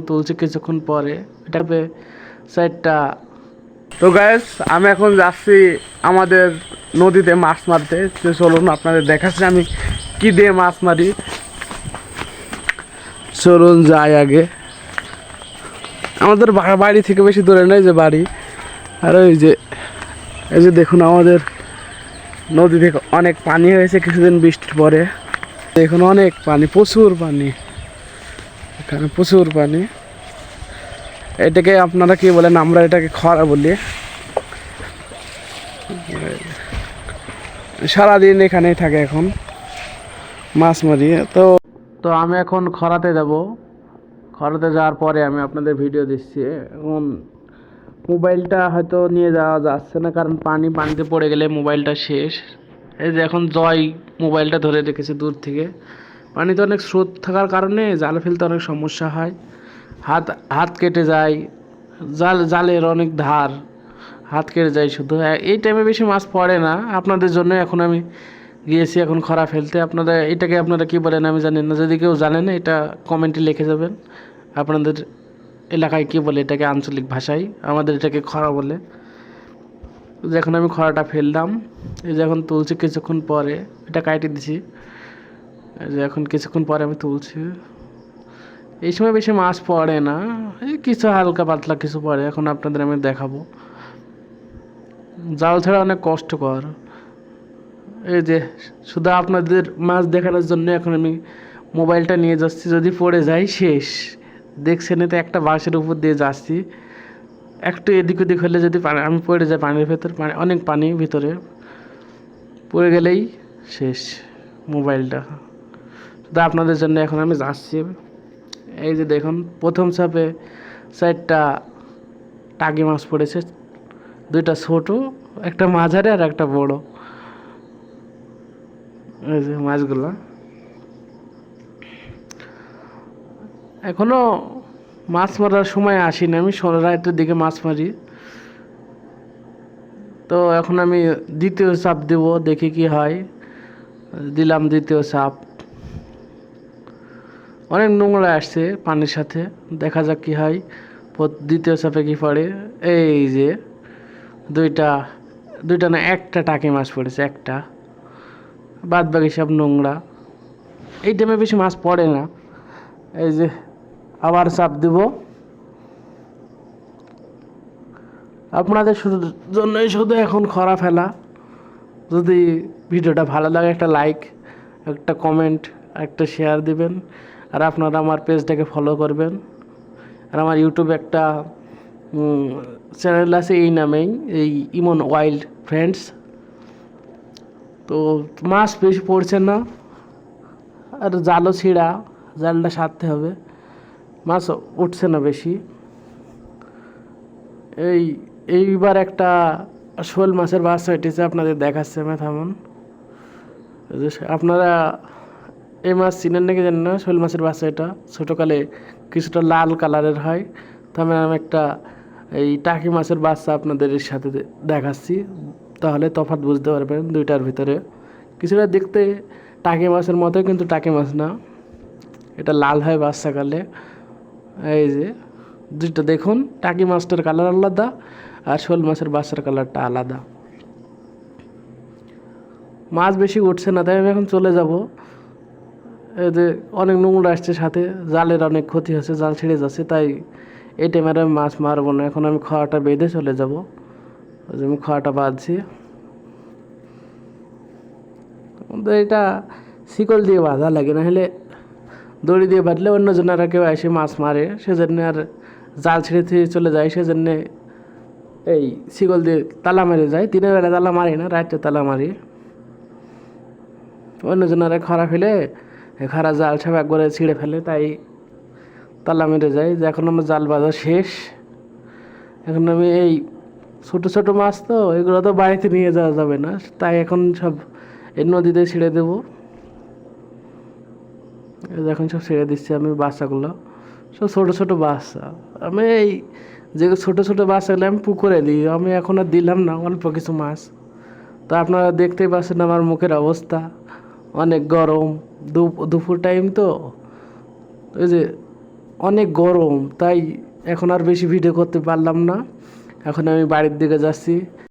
তুলছি কিছুক্ষণ পরে এটা সাইডটা। তো গাইস আমি এখন যাচ্ছি আমাদের নদীতে মাছ মারতে। তো চলুন আপনাদের দেখাচ্ছি আমি কি দিয়ে মাছ মারি। চলুন যাই আগে। আমাদের বাড়ি থেকে বেশি দূরে নয় যে বাড়ি। আর এই যে দেখুন আমাদের নদী থেকে অনেক পানি হয়েছে কিছুদিন বৃষ্টির পরে। দেখুন অনেক পানি, প্রচুর পানি, এখানে প্রচুর পানি। এটাকে আপনারা কি বলেন? আমরা এটাকে খরা বলি। সারাদিন এখানেই থাকে এখন মাছ মারি। তো তো আমি এখন খরাতে যাব। খরাতে যাওয়ার পরে আমি আপনাদের ভিডিও দিচ্ছি। এখন মোবাইলটা হয়তো নিয়ে যাওয়া যাচ্ছে না, কারণ পানিতে পড়ে গেলে মোবাইলটা শেষ। এই যে এখন জয় মোবাইলটা ধরে রেখেছে দূর থেকে। পানিতে অনেক স্রোত থাকার কারণে জাল ফেলতে অনেক সমস্যা হয়, হাত হাত কেটে যায়। জালের অনেক ধার, হাত কেটে যায় শুধু। এই টাইমে বেশি মাছ পড়ে না। আপনাদের জন্য এখন আমি গিয়েছি এখন খরা ফেলতে। এটাকে আপনারা কি বলেন আমি জানি না। যদি কেউ জানেন এটা কমেন্টে লিখে যাবেন আপনাদের এলাকায় কি বলে এটাকে আঞ্চলিক ভাষায়। আমাদের এটাকে খরা বলে। যখন আমি খরাটা ফেললাম, এই যে এখন তুলছি কিছুক্ষণ পরে, এটা কাটে দিছি। এই যে এখন কিছুক্ষণ পরে আমি তুলছি। এই সময় বেশি মাছ পড়ে না, এই কিছু হালকা পাতলা কিছু পড়ে। এখন আপনাদের আমি দেখাবো। জাল ছাড়া অনেক কষ্টকর। এই যে শুধু আপনাদের মাছ দেখানোর জন্য এখন আমি মোবাইলটা নিয়ে যাচ্ছি। যদি পড়ে যাই শেষ। দেখছেন তো একটা বাঁশের উপর দিয়ে যাচ্ছি, একটু এদিক ওদিক হলে যদি আমি পড়ে যাই পানির ভেতর, অনেক পানি ভিতরে, পড়ে গেলেই শেষ মোবাইলটা। শুধু আপনাদের জন্য এখন আমি যাচ্ছি। এই যে দেখুন প্রথম চাপে 4টা টাকি মাছ পড়েছে, 2টা ছোট, একটা মাঝারি আর একটা বড়। এই যে মাছগুলো এখনো মাছ মারার সময় আসিনি। আমি রাতের দিকে মাছ মারি। তো এখন আমি দ্বিতীয় চাপ দেব, দেখি কি হয়। দিলাম দ্বিতীয় চাপ। অনেক নোংরা আসছে পানির সাথে, দেখা যাক কি হয়। দ্বিতীয় চাপে কি পড়ে। এই যে দুইটা দুইটা না একটা টাকি মাছ পড়েছে, একটা। বাদ বাকি সব নোংরা। এই টাইমে বেশি মাছ পড়ে না। এই যে আবার চাপ দিব। আপনাদের জন্যই শুধু এখন খরা ফেলা। যদি ভিডিওটা ভালো লাগে একটা লাইক, একটা কমেন্ট, একটা শেয়ার দিবেন। আর আপনারা আমার পেজটাকে ফলো করবেন। আর আমার ইউটিউবে একটা চ্যানেল আছে এই নামেই, এই ইমন ওয়াইল্ড ফ্রেন্ডস। তো মাছ বেশি পড়ছে না, আর জালও ছিঁড়া, জালটা সারতে হবে। মাছ উঠছে না বেশি। এইবার একটা শোল মাছের বাচ্চা এটেছে, আপনাদের দেখাচ্ছে। আমি থামুন। আপনারা এই মাছ চিনেন নাকি জানেন না? শোল মাছের বাচ্চা এটা ছোটোকালে কিছুটা লাল কালারের হয়। তো আমি একটা এই টাকি মাছের বাচ্চা আপনাদের সাথে দেখাচ্ছি, তাহলে তফাৎ বুঝতে পারবেন দুইটার ভিতরে। কিছুটা দেখতে টাকি মাছের মতো, কিন্তু টাকি মাছ না, এটা লাল হয় বাচ্চাকালে। এই যে দুইটা দেখুন, টাকি মাছটার কালার আলাদা আর শোল মাছের বাচ্চার কালারটা আলাদা। মাছ বেশি উঠছে না, তাই আমি এখন চলে যাব। এই যে অনেক নোংরা আসছে সাথে, জালের অনেক ক্ষতি হচ্ছে, জাল ছিঁড়ে যাচ্ছে। তাই এই টাইমে আমি মাছ মারবো না। এখন আমি খাওয়াটা বেঁধে চলে যাব। ওই যে আমি খাওয়াটা বাঁধছি। এটা শিকল দিয়ে বাঁধা লাগে, না হলে দড়ি দিয়ে বাঁধলে অন্যজনেরা কেউ এসে মাছ মারে, সেজন্য আর জাল ছিঁড়ে থেকে চলে যায়। সেজন্য এই শিকল দিয়ে তালা মেরে যায়। দিনের বেলা তালা মারি না, রাত্রে তালা মারি। অন্যজনেরা খরা ফেলে খারা জাল সব একবারে ছিঁড়ে ফেলে, তাই তালা মেরে যায়। যে এখন আমার জাল বাঁধা শেষ। এখন আমি এই ছোটো ছোটো মাছ তো এগুলো তো বাড়িতে নিয়ে যাওয়া যাবে না, তাই এখন সব এই নদীতে ছেড়ে দেবো। এখন সব ছেড়ে দিচ্ছি আমি বাচ্চাগুলো, সব ছোটো ছোটো বাচ্চা। আমি এই যে ছোটো ছোটো বাচ্চাগুলো আমি পুকুরে দিই। আমি এখন আর দিলাম না, অল্প কিছু মাছ। তো আপনারা দেখতেই পাচ্ছেন আমার মুখের অবস্থা, অনেক গরম। দুপুর টাইম তো, ওই যে অনেক গরম, তাই এখন আর বেশি ভিডিও করতে পারলাম না। এখন আমি বাড়ির দিকে যাচ্ছি।